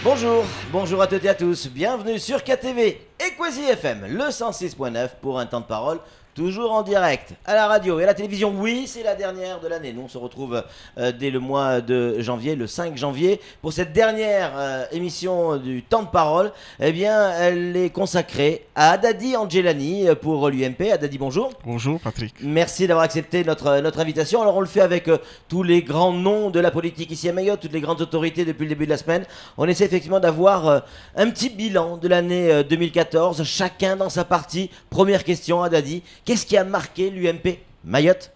Bonjour, bonjour à toutes et à tous, bienvenue sur KTV et Quasi FM, le 106.9 pour un temps de parole. Toujours en direct, à la radio et à la télévision. Oui, c'est la dernière de l'année. Nous, on se retrouve dès le mois de janvier, le 5 janvier, pour cette dernière émission du temps de parole. Eh bien, elle est consacrée à Haddadi Angelani pour l'UMP. Haddadi, bonjour. Bonjour Patrick. Merci d'avoir accepté notre invitation. Alors, on le fait avec tous les grands noms de la politique ici à Mayotte, toutes les grandes autorités depuis le début de la semaine. On essaie effectivement d'avoir un petit bilan de l'année 2014, chacun dans sa partie. Première question, Haddadi. Qu'est-ce qui a marqué l'UMP Mayotte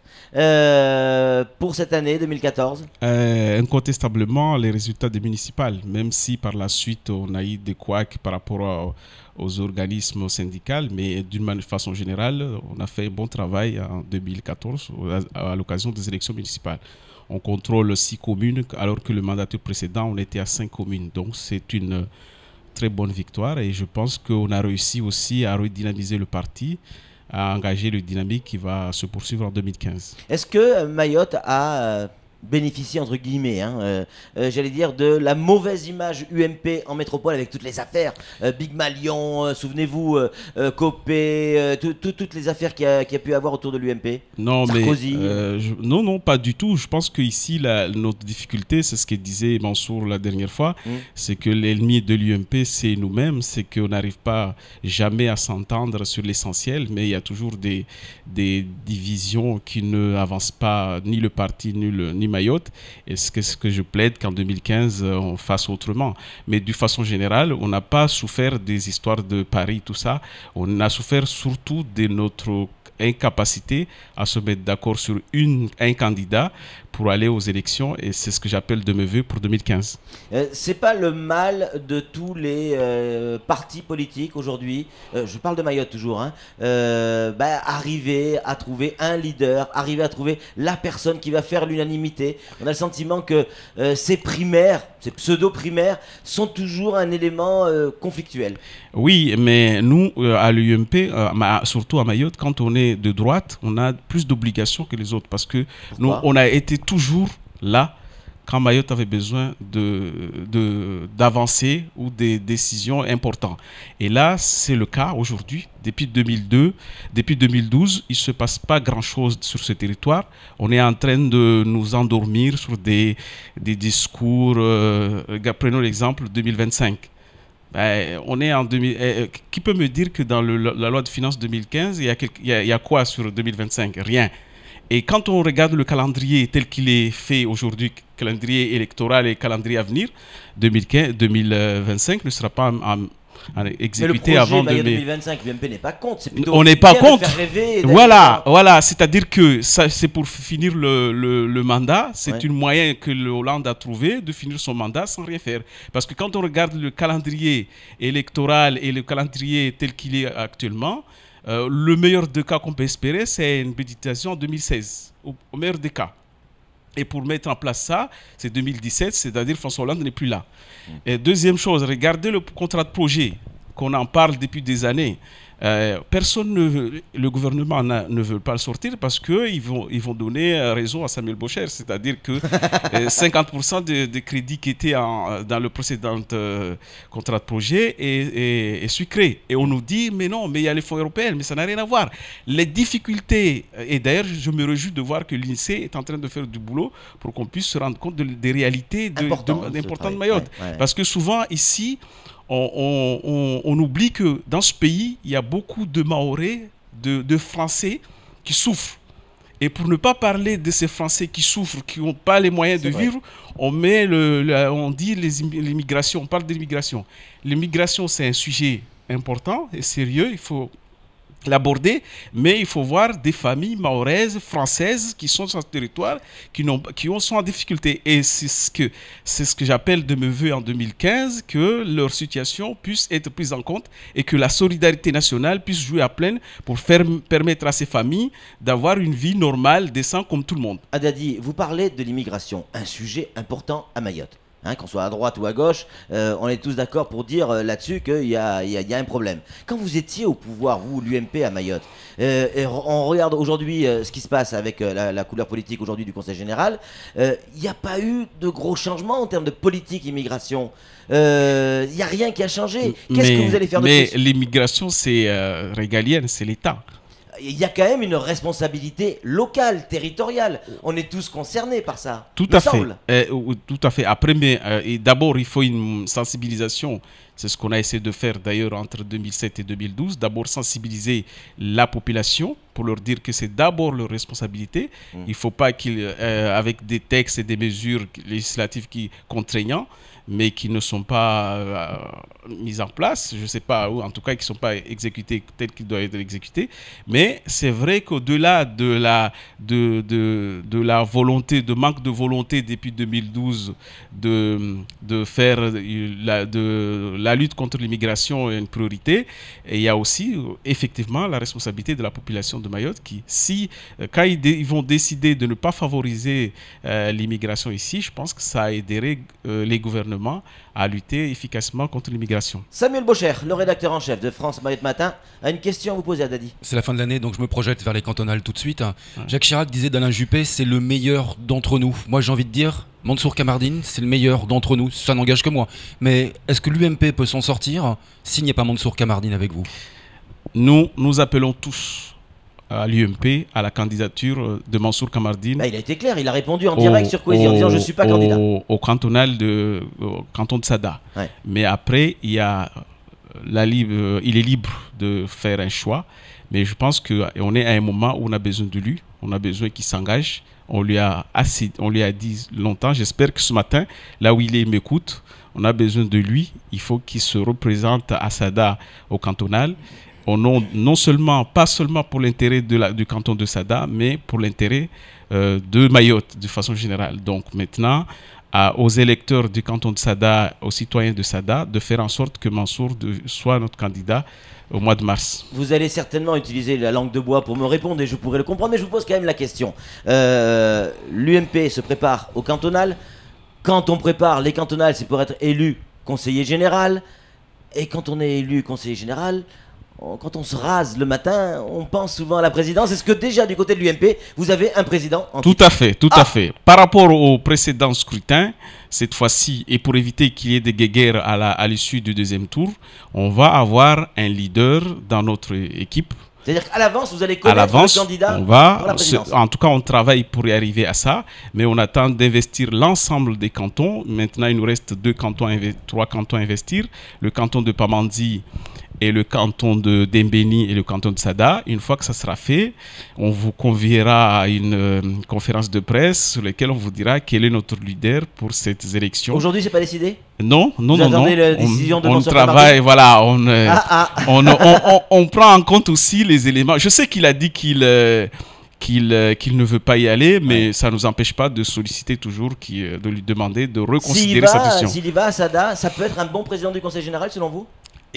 pour cette année 2014? Incontestablement, les résultats des municipales, même si par la suite on a eu des couacs par rapport aux organismes syndicaux, mais d'une façon générale, on a fait un bon travail en 2014 à l'occasion des élections municipales. On contrôle 6 communes, alors que le mandature précédent, on était à 5 communes. Donc c'est une très bonne victoire et je pense qu'on a réussi aussi à redynamiser le parti, à engager le dynamique qui va se poursuivre en 2015. Est-ce que Mayotte a bénéficié, entre guillemets, j'allais dire, de la mauvaise image UMP en métropole avec toutes les affaires, Big Malion, souvenez-vous, Copé, toutes les affaires qu'il y a pu avoir autour de l'UMP? Non, Sarkozy. Non, pas du tout. Je pense qu'ici, notre difficulté, c'est ce que disait Mansour la dernière fois, c'est que l'ennemi de l'UMP, c'est nous-mêmes, c'est qu'on n'arrive pas jamais à s'entendre sur l'essentiel, mais il y a toujours des divisions qui ne avancent pas ni le parti, ni Mayotte. Et ce que je plaide qu'en 2015, on fasse autrement. Mais d'une façon générale, on n'a pas souffert des histoires de Paris, tout ça. On a souffert surtout de notre incapacité à se mettre d'accord sur un candidat pour aller aux élections, et c'est ce que j'appelle de mes voeux pour 2015. C'est pas le mal de tous les partis politiques aujourd'hui, je parle de Mayotte toujours, arriver à trouver un leader, arriver à trouver la personne qui va faire l'unanimité. On a le sentiment que ces primaires, ces pseudo-primaires sont toujours un élément conflictuel. Oui, mais nous, à l'UMP, surtout à Mayotte, quand on est de droite, on a plus d'obligations que les autres, parce que nous, on a été toujours là quand Mayotte avait besoin d'avancer ou des décisions importantes. Et là, c'est le cas aujourd'hui. Depuis 2012, il ne se passe pas grand-chose sur ce territoire. On est en train de nous endormir sur des discours. Prenons l'exemple 2025. On est en qui peut me dire que dans la loi de finances 2015, il y a quoi sur 2025? Rien. Et quand on regarde le calendrier tel qu'il est fait aujourd'hui, calendrier électoral et calendrier à venir, 2025 ne sera pas exécuté avant 2025. L'UMP n'est pas contre. On n'est pas contre. Voilà. C'est-à-dire que c'est pour finir le mandat. C'est une moyen que le Hollande a trouvé de finir son mandat sans rien faire. Parce que quand on regarde le calendrier électoral et le calendrier tel qu'il est actuellement, le meilleur des cas qu'on peut espérer, c'est une méditation en 2016, au meilleur des cas. Et pour mettre en place ça, c'est 2017, c'est-à-dire François Hollande n'est plus là. Et deuxième chose, regardez le contrat de projet, qu'on en parle depuis des années. Le gouvernement ne veut pas le sortir parce qu'ils vont donner raison à Samuel Bocher, c'est-à-dire que 50% des crédits qui étaient dans le précédent contrat de projet est sucré. Et on nous dit, mais non, mais il y a les fonds européens, mais ça n'a rien à voir. Les difficultés, et d'ailleurs je me réjouis de voir que l'INSEE est en train de faire du boulot pour qu'on puisse se rendre compte des réalités importantes de Mayotte. Parce que souvent ici, on oublie que dans ce pays, il y a beaucoup de Mahorais, de Français qui souffrent. Et pour ne pas parler de ces Français qui souffrent, qui n'ont pas les moyens de vivre, on dit l'immigration, on parle de l'immigration. L'immigration, c'est un sujet important et sérieux, il faut l'aborder, mais il faut voir des familles mahoraises, françaises qui sont sur ce territoire, qui sont en difficulté. Et c'est ce que j'appelle de mes voeux en 2015, que leur situation puisse être prise en compte et que la solidarité nationale puisse jouer à pleine pour permettre à ces familles d'avoir une vie normale, décente comme tout le monde. Haddadi, vous parlez de l'immigration, un sujet important à Mayotte. hein, qu'on soit à droite ou à gauche, on est tous d'accord pour dire là-dessus qu'il y a un problème. Quand vous étiez au pouvoir, vous, l'UMP à Mayotte, et on regarde aujourd'hui ce qui se passe avec la couleur politique aujourd'hui du Conseil général, il n'y a pas eu de gros changements en termes de politique immigration. Il n'y a rien qui a changé. Qu'est-ce que vous allez faire de plus? Mais l'immigration, c'est régalienne, c'est l'État. Il y a quand même une responsabilité locale, territoriale. On est tous concernés par ça. Tout à fait. Tout à fait. Après, d'abord, il faut une sensibilisation. C'est ce qu'on a essayé de faire d'ailleurs entre 2007 et 2012. D'abord, sensibiliser la population pour leur dire que c'est d'abord leur responsabilité. Il ne faut pas qu'ils, avec des textes et des mesures législatives contraignants, mais qui ne sont pas mises en place, je ne sais pas, ou en tout cas qui ne sont pas exécutés tels qu'ils doivent être exécutés. Mais c'est vrai qu'au-delà de la volonté, de manque de volonté depuis 2012 de faire la lutte contre l'immigration une priorité, et il y a aussi effectivement la responsabilité de la population de Mayotte qui, quand ils vont décider de ne pas favoriser l'immigration ici, je pense que ça aiderait les gouvernements à lutter efficacement contre l'immigration. Samuel Bocher, le rédacteur en chef de France Mayotte Matin, a une question à vous poser à Dadi. C'est la fin de l'année, donc je me projette vers les cantonales tout de suite. Jacques Chirac disait d'Alain Juppé, c'est le meilleur d'entre nous. Moi j'ai envie de dire, Mansour Kamardine, c'est le meilleur d'entre nous. Ça n'engage que moi. Mais est-ce que l'UMP peut s'en sortir s'il n'y a pas Mansour Kamardine avec vous? Nous appelons tous à l'UMP, à la candidature de Mansour Kamardine. Bah, il a été clair, il a répondu en direct sur Kwesi en disant je ne suis pas candidat. Au canton de Sada. Ouais. Mais après, il est libre de faire un choix. Mais je pense qu'on est à un moment où on a besoin de lui, on a besoin qu'il s'engage. On lui a dit longtemps, j'espère que ce matin, là où il m'écoute, on a besoin de lui. Il faut qu'il se représente à Sada, au cantonal. Pas seulement pour l'intérêt du canton de Sada, mais pour l'intérêt de Mayotte de façon générale. Donc maintenant, aux électeurs du canton de Sada, aux citoyens de Sada, de faire en sorte que Mansour soit notre candidat au mois de mars. Vous allez certainement utiliser la langue de bois pour me répondre et je pourrais le comprendre, mais je vous pose quand même la question. L'UMP se prépare au cantonal. Quand on prépare les cantonales, c'est pour être élu conseiller général. Et quand on est élu conseiller général, quand on se rase le matin, on pense souvent à la présidence. Est-ce que déjà du côté de l'UMP, vous avez un président en Tout à fait. Par rapport au précédent scrutin, cette fois-ci, et pour éviter qu'il y ait des guéguerres à l'issue du deuxième tour, on va avoir un leader dans notre équipe. C'est-à-dire qu'à l'avance, vous allez connaître le candidat pour la présidence. En tout cas, on travaille pour y arriver à ça, mais on attend d'investir l'ensemble des cantons. Maintenant, il nous reste 3 cantons à investir. Le canton de Pamandzi et le canton de Dembéni et le canton de Sada. Une fois que ça sera fait, on vous conviera à une conférence de presse sur laquelle on vous dira quel est notre leader pour cette élection. Aujourd'hui, c'est pas décidé? Non. La décision de on travaille, voilà, on prend en compte aussi les éléments. Je sais qu'il a dit qu'il ne veut pas y aller, mais ça ne nous empêche pas de solliciter toujours, de lui demander de reconsidérer sa décision. S'il y va à Sada, ça peut être un bon président du Conseil général selon vous?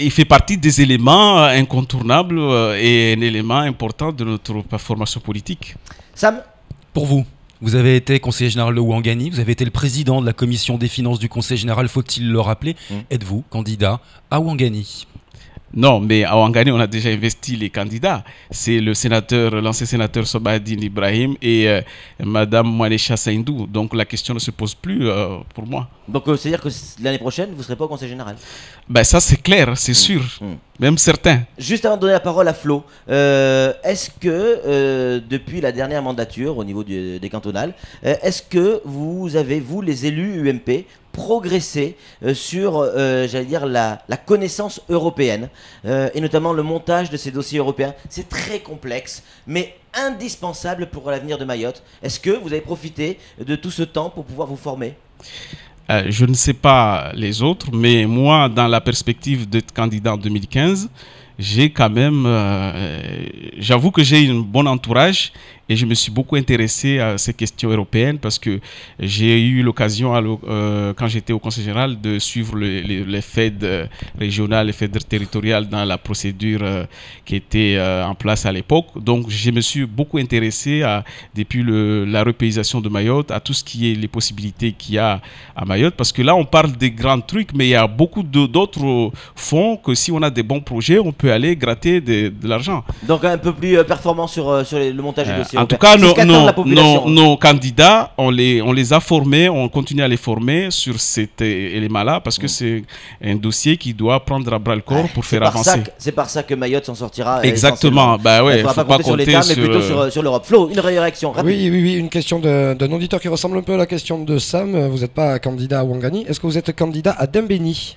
Il fait partie des éléments incontournables et un élément important de notre formation politique. Sam, pour vous, vous avez été conseiller général de Ouangani, vous avez été le président de la commission des finances du Conseil général, faut-il le rappeler. Êtes-vous candidat à Ouangani? Non, mais à Ouangani, on a déjà investi les candidats. C'est l'ancien sénateur Sobadine Ibrahim et Madame Mouanesha Saindou. Donc la question ne se pose plus pour moi. Donc c'est-à-dire que l'année prochaine, vous ne serez pas au Conseil général? Ben ça c'est clair, c'est sûr, même certain. Juste avant de donner la parole à Flo, est-ce que depuis la dernière mandature au niveau des cantonales, est-ce que vous avez, vous les élus UMP, progressé sur, j'allais dire, la connaissance européenne et notamment le montage de ces dossiers européens? C'est très complexe, mais indispensable pour l'avenir de Mayotte. Est-ce que vous avez profité de tout ce temps pour pouvoir vous former? Je ne sais pas les autres, mais moi, dans la perspective d'être candidat en 2015, j'ai quand même, j'avoue que j'ai un bon entourage et je me suis beaucoup intéressé à ces questions européennes parce que j'ai eu l'occasion, quand j'étais au Conseil général, de suivre les FED régionales, les FED territoriales dans la procédure qui était en place à l'époque. Donc, je me suis beaucoup intéressé depuis la repaysation de Mayotte, à tout ce qui est les possibilités qu'il y a à Mayotte, parce que là, on parle des grands trucs, mais il y a beaucoup d'autres fonds que si on a des bons projets, on peut aller gratter de l'argent. Donc, un peu plus performant sur le montage des dossiers. En tout cas, nos candidats, on les a formés, on continue à les former sur cet élément-là, parce que c'est un dossier qui doit prendre à bras le corps pour faire avancer. C'est par ça que Mayotte s'en sortira. Exactement. Bah ouais, il ne faudra pas compter sur l'État, mais plutôt sur l'Europe. Flo, une réaction rapide. Oui, une question d'un auditeur qui ressemble un peu à la question de Sam. Vous n'êtes pas candidat à Ouangani. Est-ce que vous êtes candidat à Dembéni?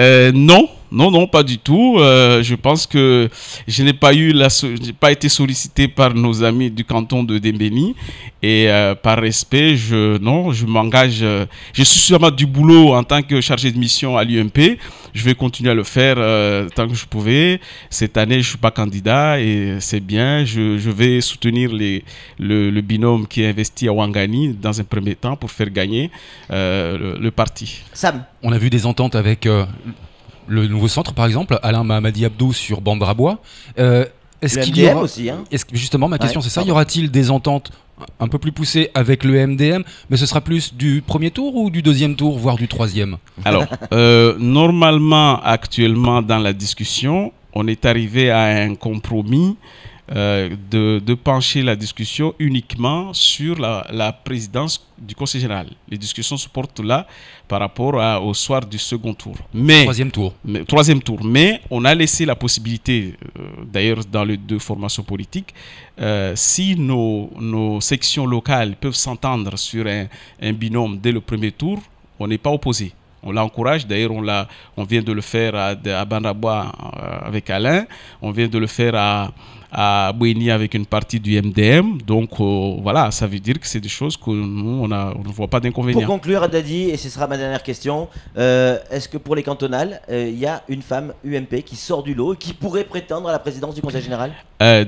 Non, pas du tout. Je pense que je n'ai j'ai pas été sollicité par nos amis du canton de Dembéni et par respect, je m'engage. Je suis sur du boulot en tant que chargé de mission à l'UMP. Je vais continuer à le faire tant que je pouvais. Cette année, je suis pas candidat et c'est bien. Je vais soutenir le binôme qui est investi à Ouangani dans un premier temps pour faire gagner le parti. Sam. On a vu des ententes avec le nouveau centre, par exemple, Alain Mahamadi Abdou sur Bandrabois. Est-ce qu'il y aura aussi, hein. Justement, ma question c'est ça. Y aura-t-il des ententes un peu plus poussées avec le MDM, mais ce sera plus du premier tour ou du deuxième tour, voire du troisième? Alors, normalement, actuellement, dans la discussion, on est arrivé à un compromis de pencher la discussion uniquement sur la présidence du Conseil général. Les discussions se portent là par rapport au soir du second tour. Troisième tour. Mais on a laissé la possibilité, d'ailleurs dans les deux formations politiques, si nos sections locales peuvent s'entendre sur un binôme dès le premier tour, on n'est pas opposé. On l'encourage, d'ailleurs on vient de le faire à Bandrabois avec Alain, on vient de le faire à Bouéni avec une partie du MDM. Donc voilà, ça veut dire que c'est des choses que nous, on ne voit pas d'inconvénient. Pour conclure, Dadi, et ce sera ma dernière question, est-ce que pour les cantonales, il y a une femme UMP qui sort du lot et qui pourrait prétendre à la présidence du Conseil général?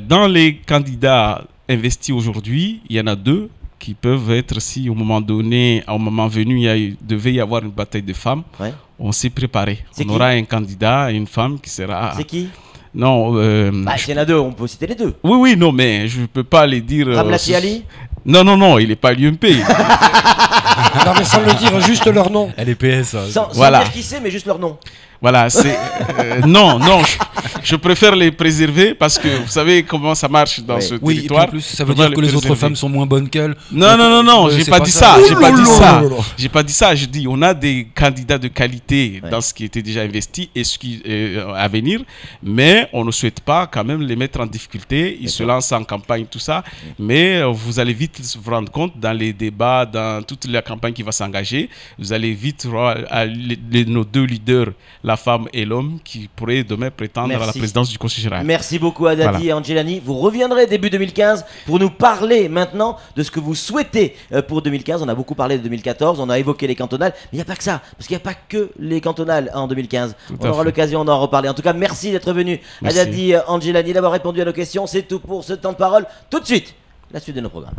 Dans les candidats investis aujourd'hui, il y en a deux qui peuvent être, si au moment donné, au moment venu, il devait y avoir une bataille de femmes, on s'est préparé. On aura un candidat et une femme qui sera... C'est qui? Non. S'il y en a deux, on peut citer les deux. Oui, non, mais je ne peux pas les dire. Ramlati Ali? Non, il n'est pas à l'UMP. Non, mais sans le dire, juste leur nom. LPS. Sans dire qui c'est, mais juste leur nom. Voilà, c'est non, je préfère les préserver parce que vous savez comment ça marche dans ce territoire. Oui, en plus, ça veut dire que les autres femmes sont moins bonnes qu'elles. Non, j'ai pas dit ça. J'ai pas dit ça. Je dis on a des candidats de qualité dans ce qui était déjà investi et ce qui est à venir, mais on ne souhaite pas quand même les mettre en difficulté. Ils se lancent en campagne, tout ça, mais vous allez vite vous rendre compte dans les débats, dans toute la campagne qui va s'engager, vous allez vite voir nos deux leaders, la femme et l'homme, qui pourraient demain prétendre à la présidence du Conseil général. Merci beaucoup à Dadi et Angelani. Vous reviendrez début 2015 pour nous parler maintenant de ce que vous souhaitez pour 2015. On a beaucoup parlé de 2014, on a évoqué les cantonales, mais il n'y a pas que ça, parce qu'il n'y a pas que les cantonales en 2015. On aura l'occasion d'en reparler. En tout cas, merci d'être venu à Dadi, Angelani, d'avoir répondu à nos questions. C'est tout pour ce temps de parole. Tout de suite, la suite de nos programmes.